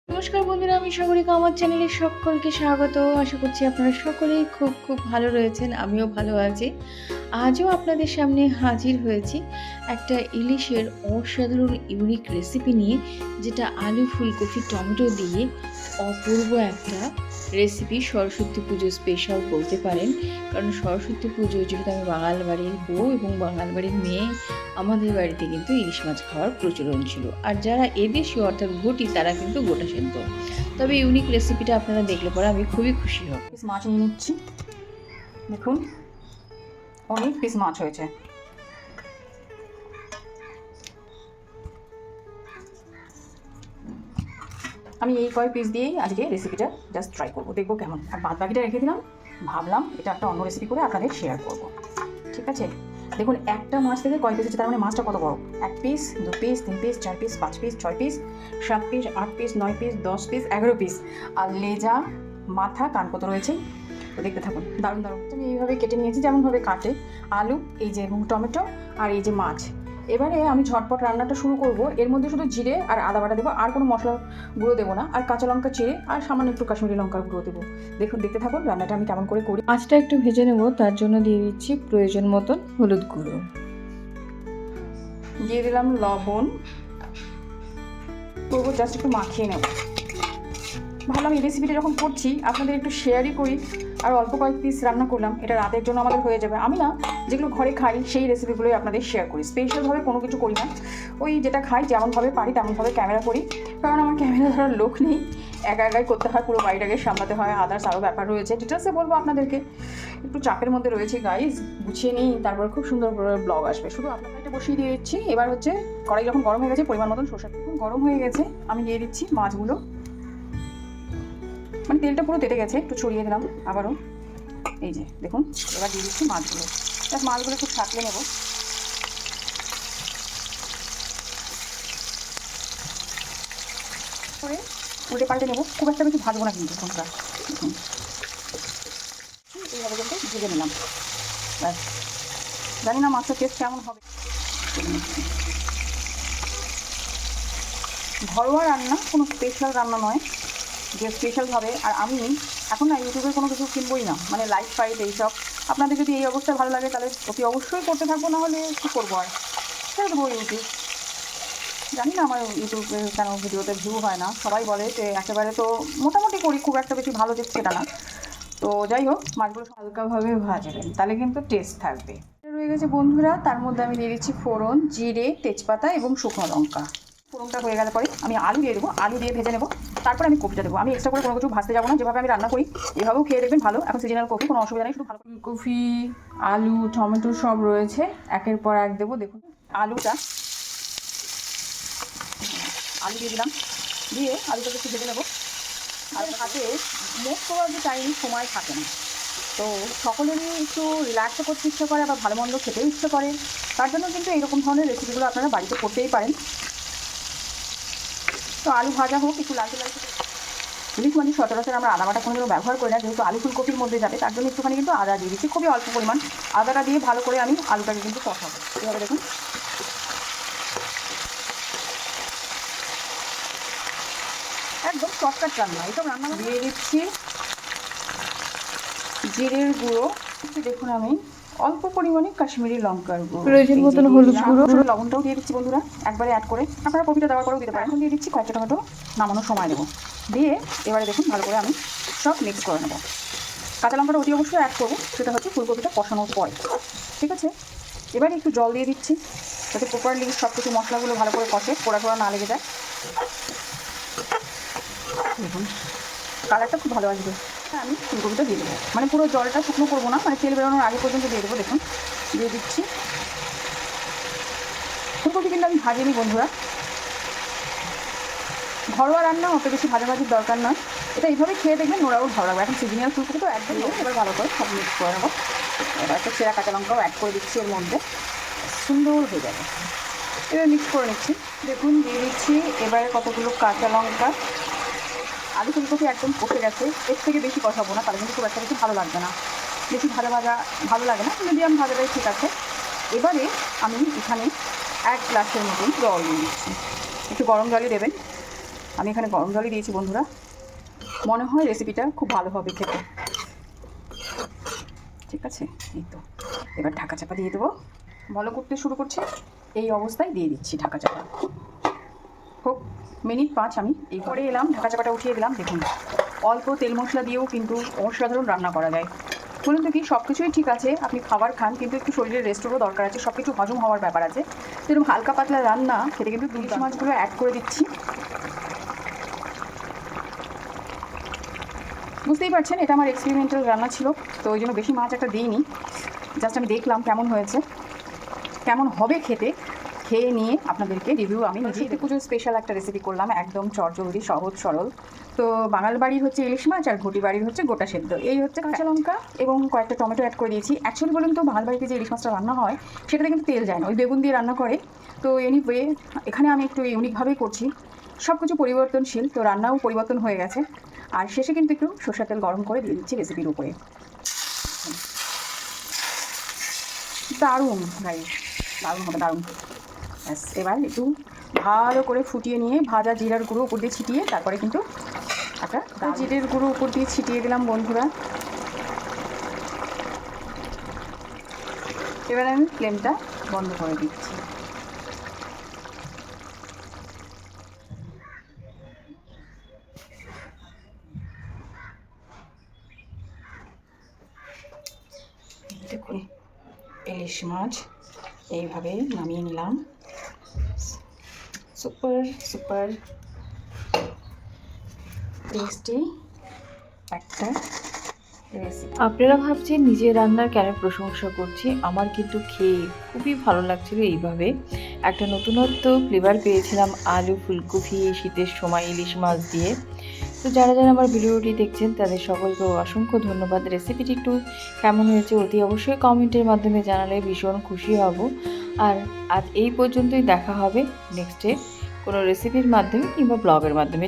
নমস্কার বন্ধুরা, আমি সাগরিকা। আমার চ্যানেলে সকলকে স্বাগত। আশা করছি আপনারা সকলেই খুব খুব ভালো রয়েছেন। আমিও ভালো আছি। আজও আপনাদের সামনে হাজির হয়েছি একটা ইলিশের অসাধারণ ইউনিক রেসিপি নিয়ে, যেটা আলু, ফুলকপি, টমেটো দিয়ে অপূর্ব একটা রেসিপি। সরস্বতী পুজো স্পেশাল বলতে পারেন, কারণ সরস্বতী পুজো যেহেতু আমি বাঙাল বাড়ির বউ এবং বাঙাল বাড়ির মেয়ে, আমাদের বাড়িতে কিন্তু ইলিশ মাছ খাওয়ার প্রচলন ছিল। আর যারা এদেশীয় অর্থাৎ ঘটি, তারা কিন্তু গোটা সেদ্ধ। তবে ইউনিক রেসিপিটা আপনারা দেখলে পরে আমি খুবই খুশি হব। পিস মাছ নিয়ে নিচ্ছি। দেখুন, অনেক পিস মাছ হয়েছে। আমি এই কয় পিস দিয়েই আজকে রেসিপিটা জাস্ট ট্রাই করবো, দেখবো কেমন। আর বাদ বাকিটা রেখে দিলাম, ভাবলাম এটা একটা অন্য রেসিপি করে আপনাদের শেয়ার করব। ঠিক আছে, দেখুন একটা মাছ থেকে কয় পিস হচ্ছে, তার মানে মাছটা কত বড়। 1 piece, 2 piece, 3 piece, 4 piece, 5 piece, 6 piece, 7 piece, 8 piece, 9 piece, 10 piece, 11 piece. আর লেজা, মাথা, কান কত রয়েছে তো দেখতে থাকুন। দারুণ দারুণ আমি এইভাবে কেটে নিয়েছি, যেমনভাবে কাটে আলু, এই যে এবং টমেটো, আর এই যে মাছ। এবারে আমি ঝটপট রান্নাটা শুরু করব। এর মধ্যে শুধু জিরে আর আদা বাটা দেবো, আর কোনো মশলা গুঁড়ো দেবো না। আর কাঁচা লঙ্কা চিড়ে আর সামান্য একটু কাশ্মীরি লঙ্কার গুঁড়ো দেবো। দেখুন, দেখতে থাকুন রান্নাটা আমি কেমন করে করি। মাছটা একটু ভেজে নেব, তার জন্য দিয়ে দিচ্ছি প্রয়োজন মতন হলুদ গুঁড়ো, দিয়ে দিলাম লবণ। করবো জাস্ট একটু মাখিয়ে নেব। ভাবলাম এই রেসিপিটা যখন করছি আপনাদের একটু শেয়ারই করি। আর অল্প কয়েক পিস রান্না করলাম, এটা রাতের জন্য আমাদের হয়ে যাবে। আমি না যেগুলো ঘরে খাই সেই রেসিপিগুলোই আপনাদের শেয়ার করি, স্পেশালভাবে কোনো কিছু করি না। ওই যেটা খাই যেমনভাবে পারি তেমনভাবে ক্যামেরা করি, কারণ আমার ক্যামেরা ধরার লোক নেই। একা একাই করতে হয়, পুরো বাড়িটাকে সামলাতে হয়, আদার্স আরও ব্যাপার রয়েছে। ডিটেলসে বলবো আপনাদেরকে, একটু চাপের মধ্যে রয়েছে গাইজ, গুছিয়ে নিই, তারপর খুব সুন্দর করে ব্লগ আসবে। শুধু আপনার এটা বসিয়ে দিয়ে দিচ্ছি। এবার হচ্ছে কড়াই যখন গরম হয়ে গেছে, পরিমাণ মতন সরষের তেল গরম হয়ে গেছে, আমি দিয়ে দিচ্ছি মাছগুলো। মানে তেলটা পুরো তেতে গেছে, একটু ছড়িয়ে দিলাম আবারও। এই যে দেখুন, এবার দিয়ে দিচ্ছি মাছগুলো। জাস্ট মাছগুলো একটু সাঁতলে নেব। করে উল্টে পাল্টে নেবো, খুব একটা বেশি ভাজবো না কিন্তু বন্ধুরা। দেখুন এইভাবে কিন্তু ভেজে নিলাম। ব্যাস, জানি না মাছের টেস্ট কেমন হবে। ঘরোয়া রান্না, কোনো স্পেশাল রান্না নয় যে স্পেশালভাবে। আর আমি এখন না ইউটিউবে কোনো কিছু কিনবই না, মানে লাইফ ফাইট এইসব। আপনাদের যদি এই অবস্থায় ভালো লাগে তাহলে অতি অবশ্যই করতে থাকবো, না হলে কী করবো আর ছেড়ে দেবো ইউটিউব। জানি না আমার ইউটিউবে কেন ভিডিওতে ভিউ হয় না। সবাই বলে যে একেবারে তো মোটামুটি করি, খুব একটা বেশি ভালো যে সেটা না। তো যাই হোক, মাছগুলো হালকাভাবে ভাজবেন, তাহলে কিন্তু টেস্ট থাকবে। রয়ে গেছে বন্ধুরা, তার মধ্যে আমি দিয়ে দিচ্ছি ফোড়ন, জিরে, তেজপাতা এবং শুকনো লঙ্কা। ফোড়নটা হয়ে গেলে পরে আমি আলু দিয়ে দেবো, আলু দিয়ে ভেজে নেবো। তারপর আমি কপিটা দেবো। আমি এক্সট্রা করে কোনো কিছু ভাজতে যাবো না, যেভাবে আমি রান্না করি এভাবেও খেয়ে দেখবেন ভালো। এখন সিজনাল কপি, কোনো অসুবিধা নেই, শুধু ভালো কপি, আলু, টমেটো সব রয়েছে, একের পর এক দেবো। দেখুন আলুটা, আলু দিয়ে দিলাম, দিয়ে আলুটাকে একটু ভেজে নেবো। আর হাতে মোট করার যে টাইম সময় থাকে না, তো সকলেরই একটু রিল্যাক্সও করতে ইচ্ছে করে, আবার ভালো মন্দ খেতেও ইচ্ছে করে। তার জন্য কিন্তু এইরকম ধরনের রেসিপিগুলো আপনারা বাড়িতে করতেই পারেন। তো আলু ভাজা হোক, একটু লালচে লালচে। ইলিশ মাছ সচরাচর আমরা আদা বাটা কোনো ব্যবহার করি না, যেহেতু আলু ফুলকপির মধ্যে যাবে, তার জন্য একটুখানি কিন্তু আদা দিয়ে দিচ্ছি, খুবই অল্প পরিমাণ। আদাটা দিয়ে ভালো করে আমি আলুটাকে কিন্তু কষাবো। এভাবে দেখুন, একদম শর্টকাট রান্না। এইসব রান্না দিয়ে দিচ্ছি জিরের গুঁড়ো। দেখুন আমি অল্প পরিমাণে কাশ্মীরি লঙ্কার গুঁড়ো, প্রয়োজন মতন হলুদ গুঁড়ো, লবণটাও দিয়ে দিচ্ছি বন্ধুরা, একবারে অ্যাড করে। আপনারা কপিটা দেওয়ার পরেও দিতে পারেন। এখন দিয়ে দিচ্ছি কয়েকটা টমেটো, নামানোর সময় দেবো। দিয়ে এবারে দেখুন ভালো করে আমি সব মিক্স করে নেবো। কাঁচা লঙ্কাটা অতি অবশ্যই অ্যাড করবো, সেটা হচ্ছে ফুলকপিটা কষানোর পরে। ঠিক আছে, এবারে একটু জল দিয়ে দিচ্ছি, যাতে প্রপারলি সব কিছু মশলাগুলো ভালো করে কষে, পোড়া টোড়া না লেগে যায়। দেখুন কালারটা খুব ভালো আসবে। হ্যাঁ, আমি ফুলকপিটা দিয়ে দেবো, মানে পুরো জলটা শুকনো করবো না, মানে তেল বেরোনোর আগে পর্যন্ত দিয়ে দেবো। দেখুন দিয়ে দিচ্ছি। ফুলকপি কিন্তু আমি ভাজিনি বন্ধুরা, ঘরোয়া রান্না, অত বেশি ভাজাভাজির দরকার নয়। এটা এইভাবে খেয়ে দেখবেন, ওরাও ভালো লাগবে। এখন সিজনাল ফুলকপি তো একদম। এবার ভালো করে সব মিক্স করে নেবো। এবার একটা চেরা কাঁচা লঙ্কাও অ্যাড করে দিচ্ছি এর মধ্যে, সুন্দর হয়ে যাবে। এবার মিক্স করে নিচ্ছি। দেখুন দিয়ে দিচ্ছি এবারে কতগুলো কাঁচা লঙ্কা। আলু ফুলকপি একদম কষে গেছে, এর থেকে বেশি কষাবো না, তাহলে কিন্তু খুব একটা বেশি ভালো লাগবে না। বেশি ভাজা ভাজা ভালো লাগে না, মিডিয়াম ভাজাটাই ঠিক আছে। এবারে আমি এখানে 1 গ্লাসের মতন জল দিয়ে দিচ্ছি। একটু গরম জলই দেবেন, আমি এখানে গরম জলই দিয়েছি বন্ধুরা। মনে হয় রেসিপিটা খুব ভালো হবে খেতে। ঠিক আছে, এই তো এবার ঢাকা চাপা দিয়ে দেবো। বলো করতে শুরু করছি, এই অবস্থায় দিয়ে দিচ্ছি ঢাকা চাপা। হোক মিনিট 5 আমি এই পরে এলাম, ঢাকা চাপাটা উঠিয়ে দিলাম। দেখুন অল্প তেল মশলা দিয়েও কিন্তু অসাধারণ রান্না করা যায়। বলুন তো কি, সব কিছুই ঠিক আছে, আপনি খাবার খান, কিন্তু একটু শরীরের রেস্টেরও দরকার আছে, সব কিছু হজম হওয়ার ব্যাপার আছে। যেরকম হালকা পাতলা রান্না খেতে কিন্তু ইলিশ মাছগুলো অ্যাড করে দিচ্ছি। বুঝতেই পারছেন এটা আমার এক্সপেরিমেন্টাল রান্না ছিল, তো ওই জন্য বেশি মাছ একটা দিইনি। জাস্ট আমি দেখলাম কেমন হয়েছে, কেমন হবে খেতে, খেয়ে নিয়ে আপনাদেরকে রিভিউ আমি নিজেই পুজোর স্পেশাল একটা রেসিপি করলাম, একদম চটজলদি সহজ সরল। তো বাঙাল বাড়ির হচ্ছে ইলিশ মাছ আর ঘটি বাড়ির হচ্ছে গোটা সেদ্ধ। এই হচ্ছে কাঁচা লঙ্কা এবং কয়েকটা টমেটো অ্যাড করে দিয়েছি। অ্যাকচুয়ালি বলুন তো বাঙাল বাড়িতে যে ইলিশ মাছটা রান্না হয় সেটাতে কিন্তু তেল যায় না, ওই বেগুন দিয়ে রান্না করে। তো এনিওয়ে এখানে আমি একটু ইউনিকভাবেই করছি, সব কিছু পরিবর্তনশীল, তো রান্নাও পরিবর্তন হয়ে গেছে। আর শেষে কিন্তু একটু সরষের তেল গরম করে দিয়ে দিচ্ছি রেসিপির উপরে। দারুণ ভাই, দারুণ হবে, দারুণ। ব্যাস এবার একটু ভালো করে ফুটিয়ে নিয়ে ভাজা জিরার গুঁড়ো উপর দিয়ে ছিটিয়ে তারপরে কিন্তু একটা জিরের গুঁড়ো উপর দিয়ে ছিটিয়ে দিলাম বন্ধুরা। এবার আমি ফ্লেমটা বন্ধ করে দিচ্ছি। দেখুন ইলিশ মাছ এইভাবে নামিয়ে নিলাম। সুপার সুপার টেস্টি একটা রেসিপি। আপনারা ভাবছেন নিজের রান্নার কেন প্রশংসা করছি, আমার কিন্তু খেয়ে খুবই ভালো লাগছিল। এইভাবে একটা নতুনত্ব ফ্লেভার পেয়েছিলাম আলু ফুলকপি এই শীতের সময় ইলিশ মাছ দিয়ে। তো যারা যারা আমার ভিডিওটি দেখছেন তাদের সকলকে অসংখ্য ধন্যবাদ। রেসিপিটি একটু কেমন হয়েছে অতি অবশ্যই কমেন্টের মাধ্যমে জানালে ভীষণ খুশি হব। আর আজ এই পর্যন্তই, দেখা হবে নেক্সটে কোনো রেসিপির মাধ্যমে কিংবা ব্লগের মাধ্যমে।